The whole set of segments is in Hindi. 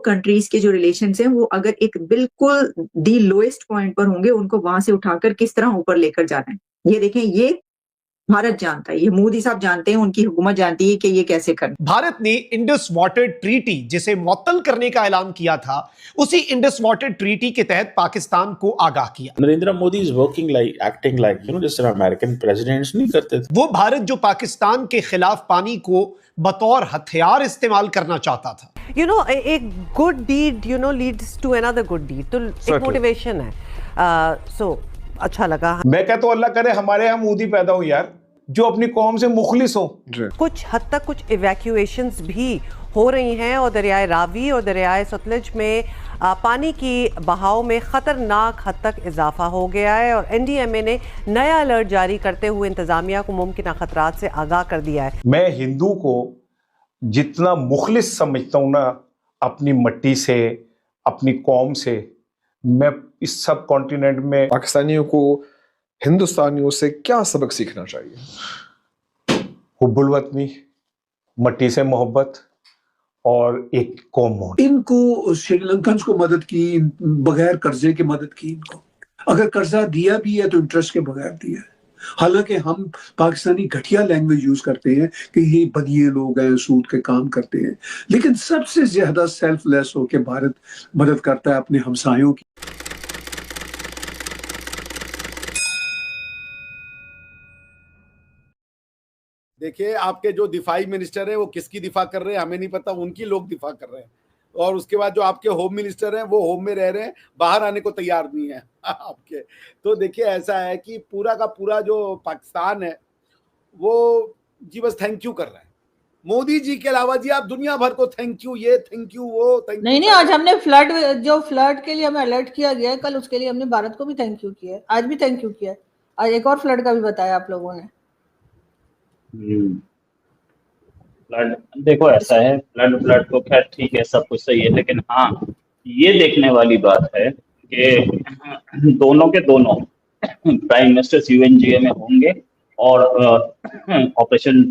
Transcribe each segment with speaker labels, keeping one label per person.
Speaker 1: कंट्रीज के जो रिलेशंस हैं वो अगर एक बिल्कुल दी लोएस्ट पॉइंट पर होंगे, उनको वहां से उठाकर किस तरह ऊपर लेकर जाना है, ये देखें, ये भारत जानता है, ये मोदी साहब जानते हैं, उनकी हुकूमत जानती है कि ये कैसे करना।
Speaker 2: भारत ने इंडस वाटर ट्रीटी जिसे मुअत्तल करने का ऐलान किया था, उसी इंडस वाटर ट्रीटी के तहत पाकिस्तान को आगाह किया।
Speaker 3: Narendra Modi is working like acting like जिस तरह अमेरिकन प्रेसिडेंट्स नहीं करते थे।
Speaker 2: वो भारत जो पाकिस्तान के खिलाफ पानी को बतौर हथियार इस्तेमाल करना चाहता था।
Speaker 4: एक good deed leads to another good deed, तो एक मोटिवेशन है। सो अच्छा लगा।
Speaker 5: मैं कहता हूं अल्लाह करे हमारे यहाँ मोदी पैदा हो यार, जो अपनी कौम से मुखलिस हो।
Speaker 4: कुछ हद तक कुछ इवैक्यूएशंस भी हो रही हैं और दरियाए रावी और दरियाए सतलज में पानी की बहाव में खतरनाक हद तक इजाफा हो गया है और एनडीएमए ने नया अलर्ट जारी करते हुए इंतजामिया को मुमकिन खतरात से आगाह कर दिया है।
Speaker 5: मैं हिंदू को जितना मुखलिस समझता हूं ना अपनी मिट्टी से, अपनी कौम से, मैं इस सब कॉन्टिनेंट में
Speaker 6: पाकिस्तानियों को हिंदुस्तानियों से क्या सबक सीखना चाहिए?
Speaker 5: हुब्बुल वतनी, मिट्टी से मोहब्बत और एक कौम होना।
Speaker 7: इनको श्रीलंकन को मदद की, बगैर कर्जे के मदद की। इनको अगर कर्जा दिया भी है तो इंटरेस्ट के बगैर दिया है। हालांकि हम पाकिस्तानी घटिया लैंग्वेज यूज करते हैं कि ये बदिए लोग हैं, सूद के काम करते हैं, लेकिन सबसे ज्यादा सेल्फलेस होकर भारत मदद करता है अपने हमसायों की।
Speaker 8: देखिए, आपके जो दिफाई मिनिस्टर हैं वो किसकी दिफा कर रहे हैं हमें नहीं पता, उनकी लोग दिफा कर रहे हैं। और उसके बाद जो आपके होम मिनिस्टर हैं वो होम में रह रहे हैं, बाहर आने को तैयार नहीं है आपके। तो देखिए, ऐसा है कि पूरा का पूरा जो पाकिस्तान है वो जी बस थैंक यू कर रहा है। मोदी जी के अलावा जी आप दुनिया भर को थैंक यू, ये थैंक यू, वो थैंक यू।
Speaker 9: नहीं, आज हमने फ्लड के लिए हमें अलर्ट किया गया है, कल उसके लिए हमने भारत को भी थैंक यू किया है, आज भी थैंक यू किया है, आज एक और फ्लड का भी बताया आप लोगों ने।
Speaker 3: फ्लड देखो ऐसा है, फ्लड तो खैर ठीक है, सब कुछ सही है, लेकिन हाँ ये देखने वाली बात है कि दोनों के दोनों प्राइम मिनिस्टर्स यूएनजीए में होंगे और ऑपरेशन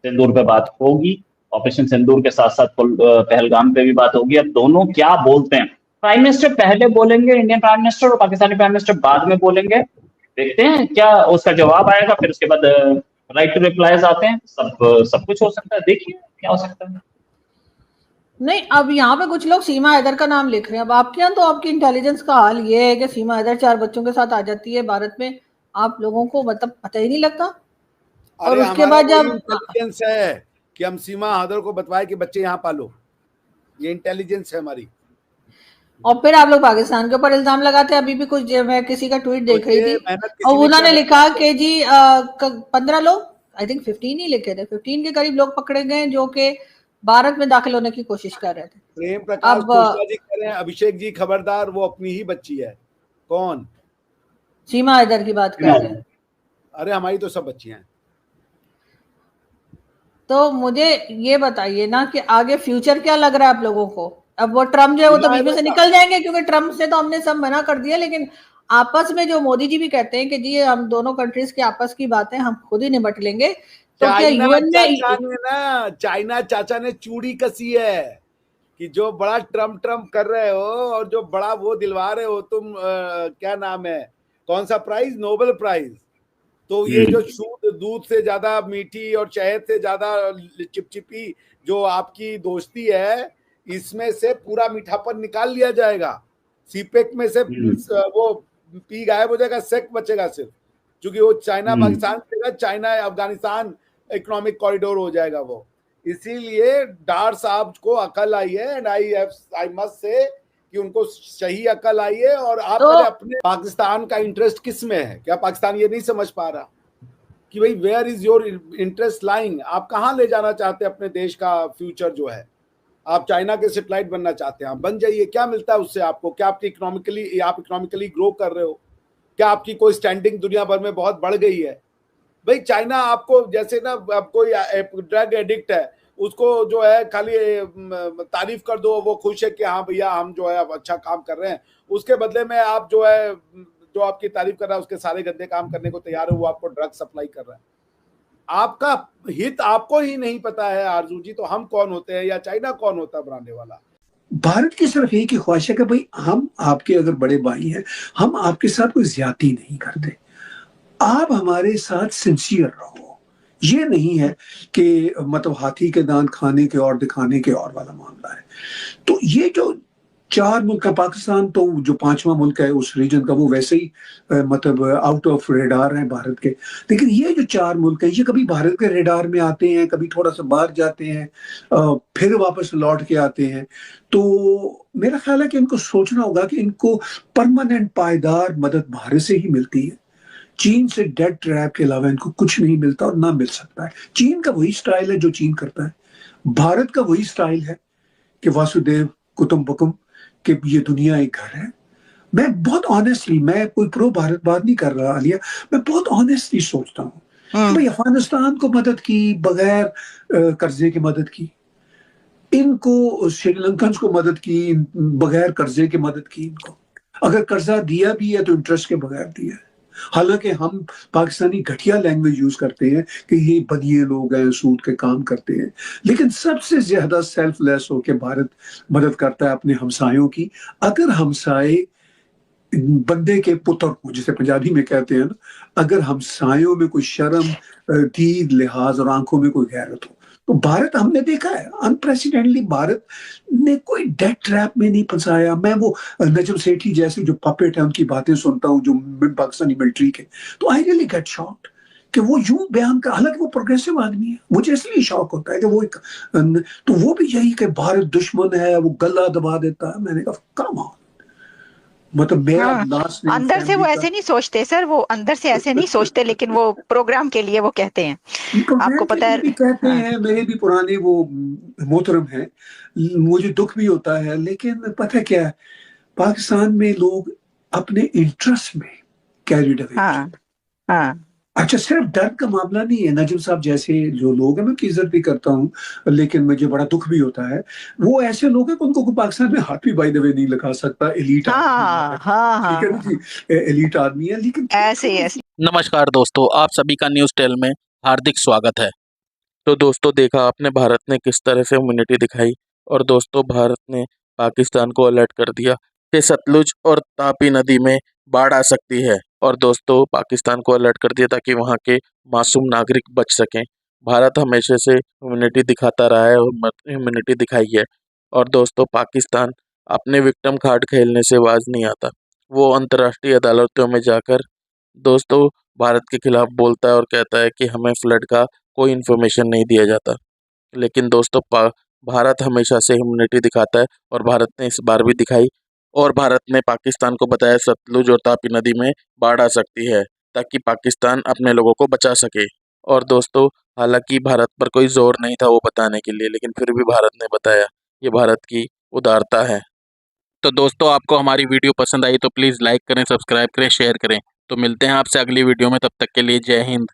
Speaker 3: सिंदूर पे बात होगी। ऑपरेशन सिंदूर के साथ साथ पहलगाम पे भी बात होगी। अब दोनों क्या बोलते हैं, प्राइम मिनिस्टर पहले बोलेंगे, इंडियन प्राइम मिनिस्टर, और पाकिस्तानी प्राइम मिनिस्टर बाद में बोलेंगे। देखते हैं क्या उसका जवाब आएगा, फिर उसके बाद राइट टू रिप्लाईज आते हैं। सब कुछ हो सकता है, देखिए क्या हो सकता है।
Speaker 9: नहीं, अब यहाँ पे कुछ लोग सीमा हैदर का नाम लिख रहे हैं। अब आपके यहाँ तो आपकी इंटेलिजेंस का हाल ये है कि सीमा हैदर 4 बच्चों के साथ आ जाती है भारत में, आप लोगों को मतलब पता ही नहीं लगता। और उसके बाद जब
Speaker 8: इंटेलिजेंस है कि हम सीमा हैदर को बतवाए कि बच्चे यहाँ पालो, ये इंटेलिजेंस है हमारी।
Speaker 9: और फिर आप लोग पाकिस्तान के ऊपर इल्जाम लगाते हैं। अभी भी कुछ मैं किसी का ट्वीट देख रही थी और उन्होंने लिखा कि जी 15 लोग, आई थिंक 15 ही लिखे थे, 15 के करीब लोग पकड़े गए जो कि भारत में दाखिल होने की कोशिश कर रहे थे।
Speaker 8: प्रेम प्रकाश कोशला जी कह रहे हैं, अभिषेक जी खबरदार, वो अपनी ही बच्ची है। कौन?
Speaker 9: सीमा हैदर की बात कर रहे हैं।
Speaker 8: अरे हमारी तो सब बच्चियां हैं।
Speaker 9: तो मुझे ये बताइए ना कि आगे फ्यूचर क्या लग रहा है आप लोगों को? अब वो ट्रम्प जो है वो तो बीच में से निकल जाएंगे, क्योंकि ट्रम्प से तो हमने सब मना कर दिया, लेकिन आपस में जो मोदी जी भी कहते हैं कि जी हम दोनों कंट्रीज की आपस की बातें हम खुद ही निपट लेंगे, तो क्या यूएन
Speaker 8: में चाइना चाचा ने चूड़ी कसी है कि जो बड़ा ट्रम्प कर रहे हो और जो बड़ा वो दिलवा रहे हो तुम, क्या नाम है, कौन सा प्राइज, नोबेल प्राइज। तो ये जो शुद्ध दूध से ज्यादा मीठी और शहद से ज्यादा चिपचिपी जो आपकी दोस्ती है, इसमें से पूरा मीठापन निकाल लिया जाएगा। सीपेक में से वो पी गायब हो जाएगा, सेक बचेगा सिर्फ, क्योंकि वो चाइना पाकिस्तान से चाइना अफगानिस्तान इकोनॉमिक कॉरिडोर हो जाएगा वो। इसीलिए डार साहब को अकल आई है, एंड आई मस्ट से कि उनको सही अकल आई है। और आप अपने पाकिस्तान का इंटरेस्ट किस में है? क्या पाकिस्तान ये नहीं समझ पा रहा कि भाई where is your interest lying? आप कहाँ ले जाना चाहते हैं अपने देश का फ्यूचर जो है? आप चाइना के सैटेलाइट बनना चाहते हैं, आप बन जाइए। क्या मिलता है उससे आपको? क्या आपकी आप इकोनॉमिकली ग्रो कर रहे हो? क्या आपकी कोई स्टैंडिंग दुनिया भर में बहुत बढ़ गई है? भाई चाइना आपको, जैसे ना अब कोई ड्रग एडिक्ट है, उसको जो है खाली तारीफ कर दो, वो खुश है कि हाँ भैया हम जो है अब अच्छा काम कर रहे हैं, उसके बदले में आप जो है जो आपकी तारीफ कर रहा है उसके सारे गंदे काम करने को तैयार है, वो आपको ड्रग सप्लाई कर रहा है। आपका हित आपको ही नहीं पता है आरजू जी, तो हम कौन होते हैं या चाइना कौन होता है बनाने वाला?
Speaker 7: भारत की सिर्फ एक ही ख्वाहिश है कि भाई हम आपके अगर बड़े भाई हैं, हम आपके साथ कोई ज्यादती नहीं करते, आप हमारे साथ सिंसियर रहो। ये नहीं है कि मतलब हाथी के दांत खाने के और दिखाने के और वाला मामला है। तो ये जो 4 मुल्क का, पाकिस्तान तो जो 5वां मुल्क है उस रीजन का, वो वैसे ही मतलब आउट ऑफ रेडार है भारत के। लेकिन ये जो 4 मुल्क हैं, ये कभी भारत के रेडार में आते हैं, कभी थोड़ा सा बाहर जाते हैं, फिर वापस लौट के आते हैं। तो मेरा ख्याल है कि इनको सोचना होगा कि इनको परमानेंट पायदार मदद भारत से ही मिलती है। चीन से डेड ट्रैप के अलावा इनको कुछ नहीं मिलता और ना मिल सकता है। चीन का वही स्टाइल है जो चीन करता है, भारत का वही स्टाइल है कि वासुदेव कुटुंबकम, कि ये दुनिया एक घर है। मैं बहुत ऑनेस्टली, मैं कोई प्रो भारत बात नहीं कर रहा आलिया, मैं बहुत ऑनेस्टली सोचता हूँ कि भाई अफगानिस्तान को मदद की बगैर कर्जे की मदद की, इनको श्रीलंकन को मदद की बगैर कर्जे की मदद की, इनको अगर कर्जा दिया भी है तो इंटरेस्ट के बगैर दिया है। हालांकि हम पाकिस्तानी घटिया लैंग्वेज यूज करते हैं कि ये बदिए लोग हैं, सूद के काम करते हैं, लेकिन सबसे ज्यादा सेल्फलेस होकर भारत मदद करता है अपने हमसायों की। अगर हमसाए बंदे के पुत्र हो, जिसे पंजाबी में कहते हैं ना, अगर हमसायों में कोई शर्म, दीद, लिहाज और आंखों में कोई गैरत हो, तो भारत हमने देखा है अनप्रेसिडेंटली, भारत ने कोई डेथ ट्रैप में नहीं फंसाया। मैं वो नजम सेठी जैसे जो पपेट है उनकी बातें सुनता हूँ जो पाकिस्तानी मिलिट्री के, तो आई रियली गेट शॉक्ड कि वो यूं बयान कर, हालांकि वो प्रोग्रेसिव आदमी है, मुझे इसलिए शौक होता है कि वो एक, तो वो भी यही कि भारत दुश्मन है, वो गला दबा देता है। मैंने कहा कम ऑन, मतलब मेरा लास्ट नेम
Speaker 10: अंदर से वो ऐसे नहीं सोचते सर, वो अंदर से ऐसे नहीं सोचते, लेकिन वो प्रोग्राम के लिए वो कहते हैं, आपको पता है।
Speaker 7: भी कहते हैं, मेरे भी पुराने वो मोहतरम हैं, मुझे दुख भी होता है, लेकिन पता है क्या है, पाकिस्तान में लोग अपने इंटरेस्ट में कैरिड अवे।
Speaker 10: हाँ हाँ,
Speaker 7: अच्छा, सिर्फ दर्द का मामला नहीं है। नजीम साहब जैसे जो लोग हैं, मैं उनकी इज्जत भी करता हूँ, लेकिन मुझे बड़ा दुख भी होता है, वो ऐसे लोग हैं कि उनको पाकिस्तान में हाथ भी बाय द वे नहीं लगा सकता। एलीट
Speaker 10: हाँ हाँ
Speaker 7: ठीक है ना जी, एलीट आदमी है, लेकिन
Speaker 10: ऐसे ऐसे।
Speaker 11: नमस्कार दोस्तों, आप सभी का न्यूज़ टेल में हार्दिक स्वागत है। तो दोस्तों, देखा आपने भारत ने किस तरह से ह्यूमैनिटी दिखाई, और दोस्तों भारत ने पाकिस्तान को अलर्ट कर दिया कि सतलुज और तापी नदी में बाढ़ आ सकती है, और दोस्तों पाकिस्तान को अलर्ट कर दिया ताकि वहां के मासूम नागरिक बच सकें। भारत हमेशा से ह्यूमैनिटी दिखाता रहा है और ह्यूमैनिटी दिखाई है, और दोस्तों पाकिस्तान अपने विक्टिम कार्ड खेलने से बाज नहीं आता। वो अंतर्राष्ट्रीय अदालतों में जाकर दोस्तों भारत के खिलाफ बोलता है और कहता है कि हमें फ्लड का कोई इन्फॉर्मेशन नहीं दिया जाता। लेकिन दोस्तों भारत हमेशा से ह्यूमैनिटी दिखाता है, और भारत ने इस बार भी दिखाई, और भारत ने पाकिस्तान को बताया सतलुज और तापी नदी में बाढ़ आ सकती है ताकि पाकिस्तान अपने लोगों को बचा सके। और दोस्तों हालांकि भारत पर कोई जोर नहीं था वो बताने के लिए, लेकिन फिर भी भारत ने बताया। ये भारत की उदारता है। तो दोस्तों आपको हमारी वीडियो पसंद आई तो प्लीज़ लाइक करें, सब्सक्राइब करें, शेयर करें। तो मिलते हैं आपसे अगली वीडियो में, तब तक के लिए जय हिंद।